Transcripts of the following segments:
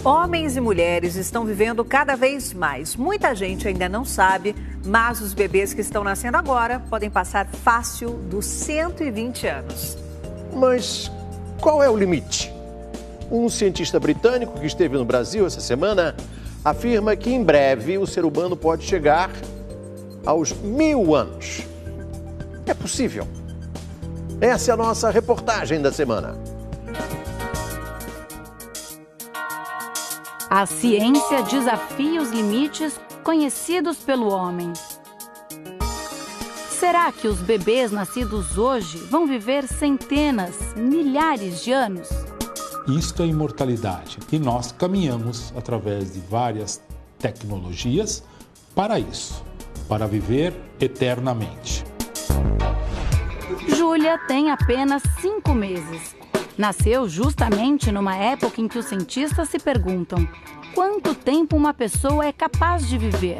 Homens e mulheres estão vivendo cada vez mais. Muita gente ainda não sabe, mas os bebês que estão nascendo agora podem passar fácil dos 120 anos. Mas qual é o limite? Um cientista britânico que esteve no Brasil essa semana afirma que em breve o ser humano pode chegar aos 1000 anos. É possível? Essa é a nossa reportagem da semana. A ciência desafia os limites conhecidos pelo homem. Será que os bebês nascidos hoje vão viver centenas, milhares de anos? Isto é imortalidade e nós caminhamos através de várias tecnologias para isso, para viver eternamente. Júlia tem apenas 5 meses. Nasceu justamente numa época em que os cientistas se perguntam quanto tempo uma pessoa é capaz de viver.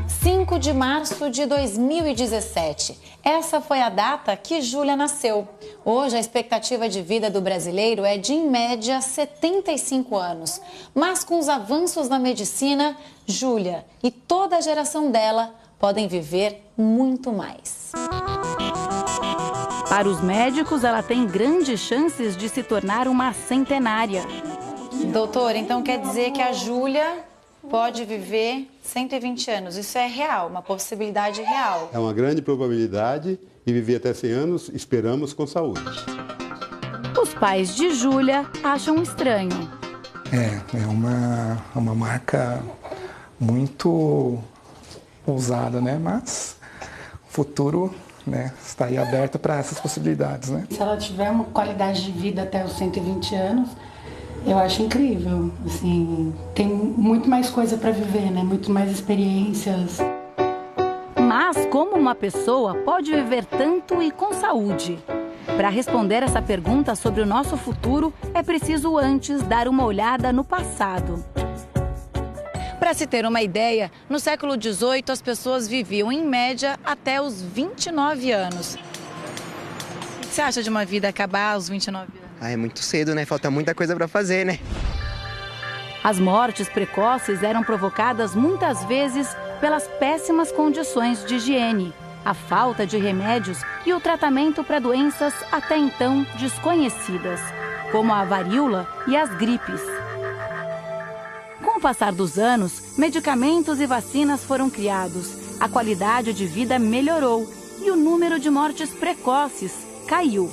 5 de março de 2017. Essa foi a data que Júlia nasceu. Hoje, a expectativa de vida do brasileiro é de, em média, 75 anos. Mas com os avanços na medicina, Júlia e toda a geração dela podem viver muito mais. Para os médicos, ela tem grandes chances de se tornar uma centenária. Doutor, então quer dizer que a Júlia pode viver 120 anos. Isso é real, uma possibilidade real. É uma grande probabilidade e viver até 100 anos, esperamos, com Os pais de Júlia acham estranho. É uma marca muito ousada, né? Mas o futuro, né, está aí aberto para essas possibilidades, né? Se ela tiver uma qualidade de vida até os 120 anos, eu acho incrível. Assim, tem muito mais coisa para viver, né? Muito mais experiências. Mas como uma pessoa pode viver tanto e com saúde? Para responder essa pergunta sobre o nosso futuro, é preciso antes dar uma olhada no passado. Para se ter uma ideia, no século XVIII as pessoas viviam em média até os 29 anos. O que você acha de uma vida acabar aos 29 anos? É muito cedo, né? Falta muita coisa para fazer, né? As mortes precoces eram provocadas muitas vezes pelas péssimas condições de higiene, a falta de remédios e o tratamento para doenças até então desconhecidas, como a varíola e as gripes. Com o passar dos anos, medicamentos e vacinas foram criados, a qualidade de vida melhorou e o número de mortes precoces caiu.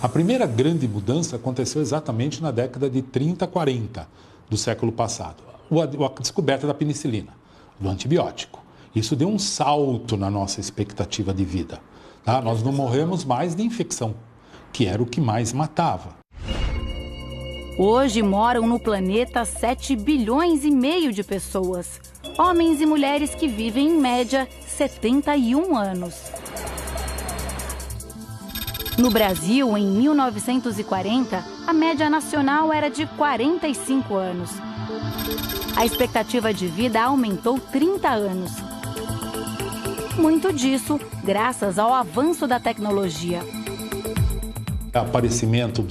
A primeira grande mudança aconteceu exatamente na década de 30, 40 do século passado. A descoberta da penicilina, do antibiótico. Isso deu um salto na nossa expectativa de vida. Tá? Nós não morremos mais de infecção, que era o que mais matava. Hoje moram no planeta 7,5 bilhões de pessoas. Homens e mulheres que vivem, em média, 71 anos. No Brasil, em 1940, a média nacional era de 45 anos. A expectativa de vida aumentou 30 anos. Muito disso graças ao avanço da tecnologia. O aparecimento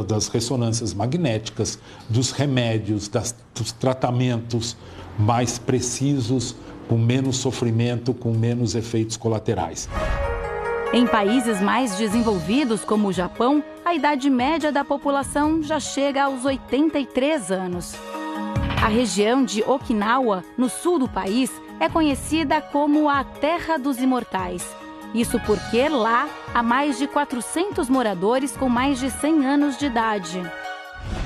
das ressonâncias magnéticas, dos remédios, dos tratamentos mais precisos, com menos sofrimento, com menos efeitos colaterais. Em países mais desenvolvidos, como o Japão, a idade média da população já chega aos 83 anos. A região de Okinawa, no sul do país, é conhecida como a Terra dos Imortais. Isso porque lá há mais de 400 moradores com mais de 100 anos de idade.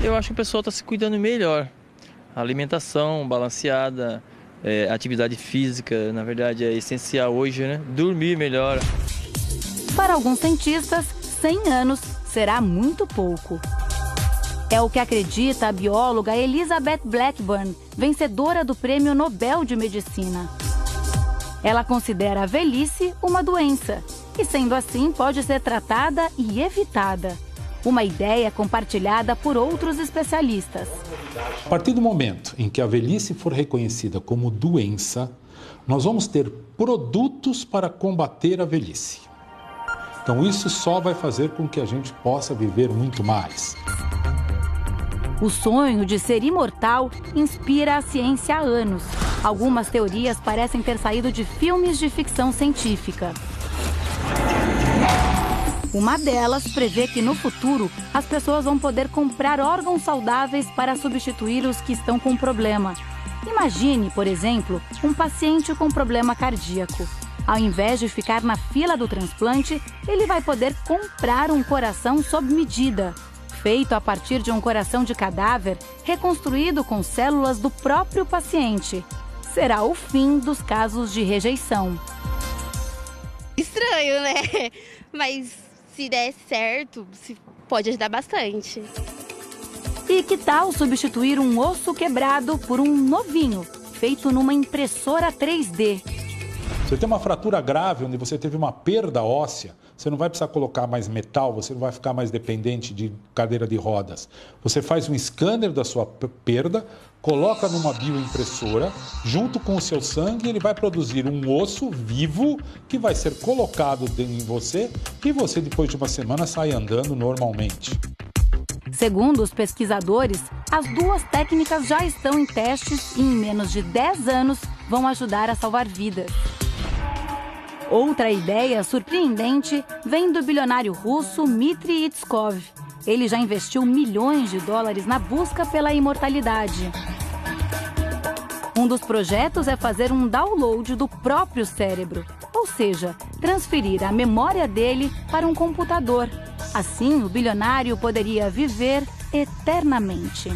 Eu acho que o pessoal está se cuidando melhor. A alimentação balanceada, atividade física, na verdade, é essencial hoje, né? Dormir melhor. Para alguns cientistas, 100 anos será muito pouco. É o que acredita a bióloga Elizabeth Blackburn, vencedora do Prêmio Nobel de Medicina. Ela considera a velhice uma doença e, sendo assim, pode ser tratada e evitada. Uma ideia compartilhada por outros especialistas. A partir do momento em que a velhice for reconhecida como doença, nós vamos ter produtos para combater a velhice. Então isso só vai fazer com que a gente possa viver muito mais. O sonho de ser imortal inspira a ciência há anos. Algumas teorias parecem ter saído de filmes de ficção científica. Uma delas prevê que no futuro as pessoas vão poder comprar órgãos saudáveis para substituir os que estão com problema. Imagine, por exemplo, um paciente com problema cardíaco. Ao invés de ficar na fila do transplante, ele vai poder comprar um coração sob medida, feito a partir de um coração de cadáver reconstruído com células do próprio paciente. Será o fim dos casos de rejeição. Estranho, né? Mas se der certo, pode ajudar bastante. E que tal substituir um osso quebrado por um novinho, feito numa impressora 3D? Você tem uma fratura grave, onde você teve uma perda óssea, você não vai precisar colocar mais metal, você não vai ficar mais dependente de cadeira de rodas. Você faz um scanner da sua perda, coloca numa bioimpressora, junto com o seu sangue, ele vai produzir um osso vivo que vai ser colocado em você e você, depois de uma semana, sai andando normalmente. Segundo os pesquisadores, as duas técnicas já estão em testes e em menos de 10 anos vão ajudar a salvar vidas. Outra ideia surpreendente vem do bilionário russo Dmitry Itskov. Ele já investiu milhões de dólares na busca pela imortalidade. Um dos projetos é fazer um download do próprio cérebro, ou seja, transferir a memória dele para um computador. Assim, o bilionário poderia viver eternamente.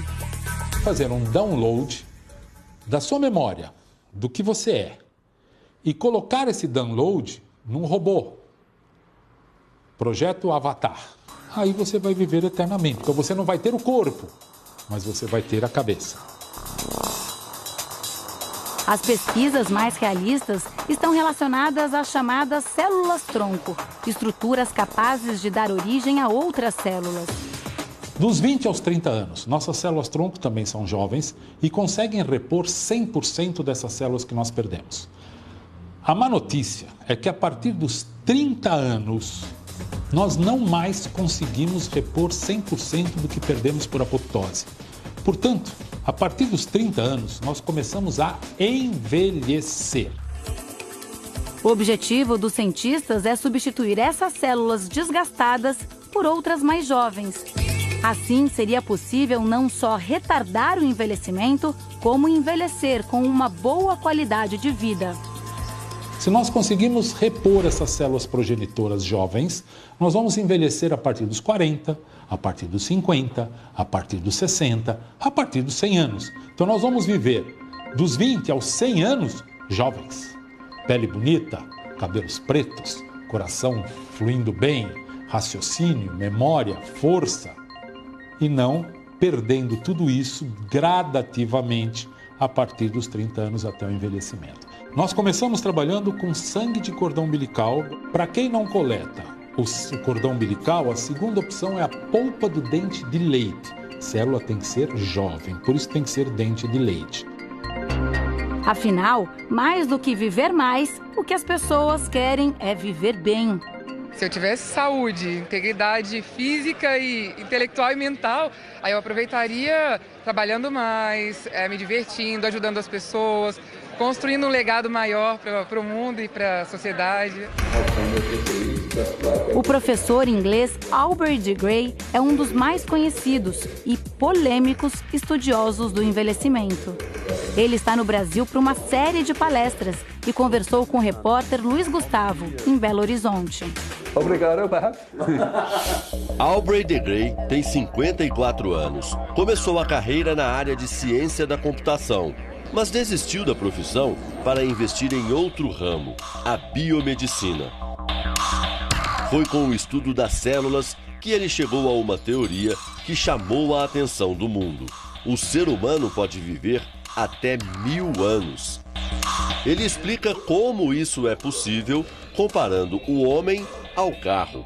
Fazer um download da sua memória, do que você é, e colocar esse download num robô. Projeto Avatar. Aí você vai viver eternamente. Então você não vai ter o corpo, mas você vai ter a cabeça. As pesquisas mais realistas estão relacionadas às chamadas células-tronco, estruturas capazes de dar origem a outras células. Dos 20 aos 30 anos, nossas células-tronco também são jovens e conseguem repor 100% dessas células que nós perdemos. A má notícia é que a partir dos 30 anos, nós não mais conseguimos repor 100% do que perdemos por apoptose. Portanto, a partir dos 30 anos, nós começamos a envelhecer. O objetivo dos cientistas é substituir essas células desgastadas por outras mais jovens. Assim, seria possível não só retardar o envelhecimento, como envelhecer com uma boa qualidade de vida. Se nós conseguirmos repor essas células progenitoras jovens, nós vamos envelhecer a partir dos 40, a partir dos 50, a partir dos 60, a partir dos 100 anos. Então nós vamos viver dos 20 aos 100 anos jovens. Pele bonita, cabelos pretos, coração fluindo bem, raciocínio, memória, força. E não perdendo tudo isso gradativamente a partir dos 30 anos até o envelhecimento. Nós começamos trabalhando com sangue de cordão umbilical. Para quem não coleta o cordão umbilical, a segunda opção é a polpa do dente de leite. A célula tem que ser jovem, por isso tem que ser dente de leite. Afinal, mais do que viver mais, o que as pessoas querem é viver bem. Se eu tivesse saúde, integridade física e intelectual e mental, aí eu aproveitaria trabalhando mais, me divertindo, ajudando as pessoas, construindo um legado maior para o mundo e para a sociedade. O professor inglês Aubrey de Grey é um dos mais conhecidos e polêmicos estudiosos do envelhecimento. Ele está no Brasil para uma série de palestras e conversou com o repórter Luiz Gustavo, em Belo Horizonte. Obrigado, Aubrey de Grey tem 54 anos. Começou a carreira na área de ciência da computação, mas desistiu da profissão para investir em outro ramo, a biomedicina. Foi com o estudo das células que ele chegou a uma teoria que chamou a atenção do mundo. O ser humano pode viver até 1000 anos. Ele explica como isso é possível comparando o homem ao carro.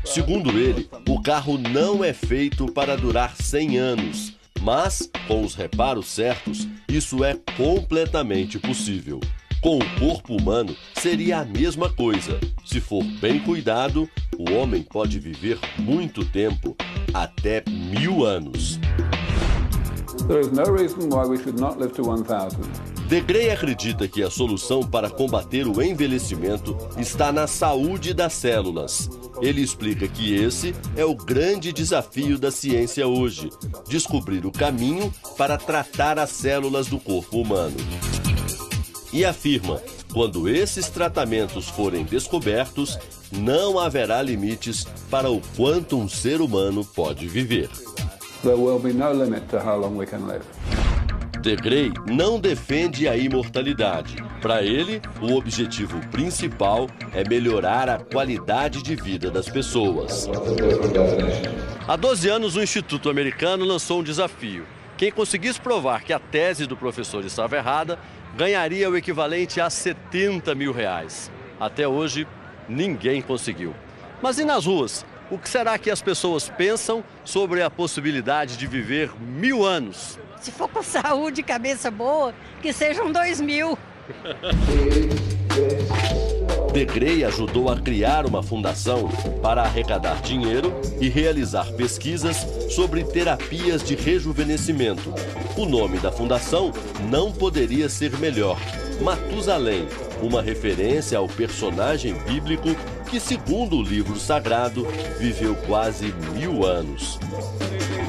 Segundo ele, o carro não é feito para durar 100 anos, mas, com os reparos certos, isso é completamente possível. Com o corpo humano, seria a mesma coisa. Se for bem cuidado, o homem pode viver muito tempo, até 1000 anos. There is no reason why we should not live to 1000. De Grey acredita que a solução para combater o envelhecimento está na saúde das células. Ele explica que esse é o grande desafio da ciência hoje, descobrir o caminho para tratar as células do corpo humano. E afirma, quando esses tratamentos forem descobertos, não haverá limites para o quanto um ser humano pode viver. There will be no limit to how long we can live. De Grey não defende a imortalidade. Para ele, o objetivo principal é melhorar a qualidade de vida das pessoas. Há 12 anos, o Instituto Americano lançou um desafio. Quem conseguisse provar que a tese do professor estava errada, ganharia o equivalente a 70 mil reais. Até hoje, ninguém conseguiu. Mas e nas ruas? O que será que as pessoas pensam sobre a possibilidade de viver 1000 anos? Se for com saúde e cabeça boa, que sejam 2000. De Grey ajudou a criar uma fundação para arrecadar dinheiro e realizar pesquisas sobre terapias de rejuvenescimento. O nome da fundação não poderia ser melhor: Matusalém, uma referência ao personagem bíblico que, segundo o livro sagrado, viveu quase 1000 anos.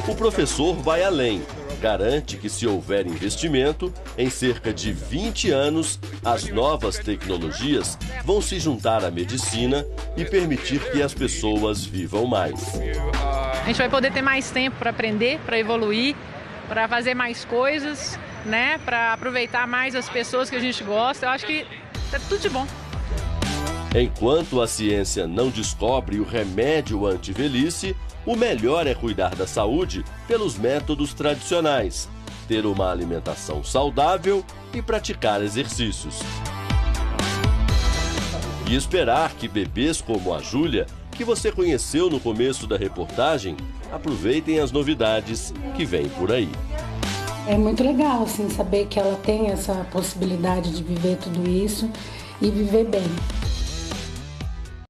O professor vai além. Garante que, se houver investimento, em cerca de 20 anos, as novas tecnologias vão se juntar à medicina e permitir que as pessoas vivam mais. A gente vai poder ter mais tempo para aprender, para evoluir, para fazer mais coisas, né? Para aproveitar mais as pessoas que a gente gosta. Eu acho que é tudo de bom. Enquanto a ciência não descobre o remédio anti-velhice, o melhor é cuidar da saúde pelos métodos tradicionais, ter uma alimentação saudável e praticar exercícios. E esperar que bebês como a Júlia, que você conheceu no começo da reportagem, aproveitem as novidades que vêm por aí. É muito legal, assim, saber que ela tem essa possibilidade de viver tudo isso e viver bem.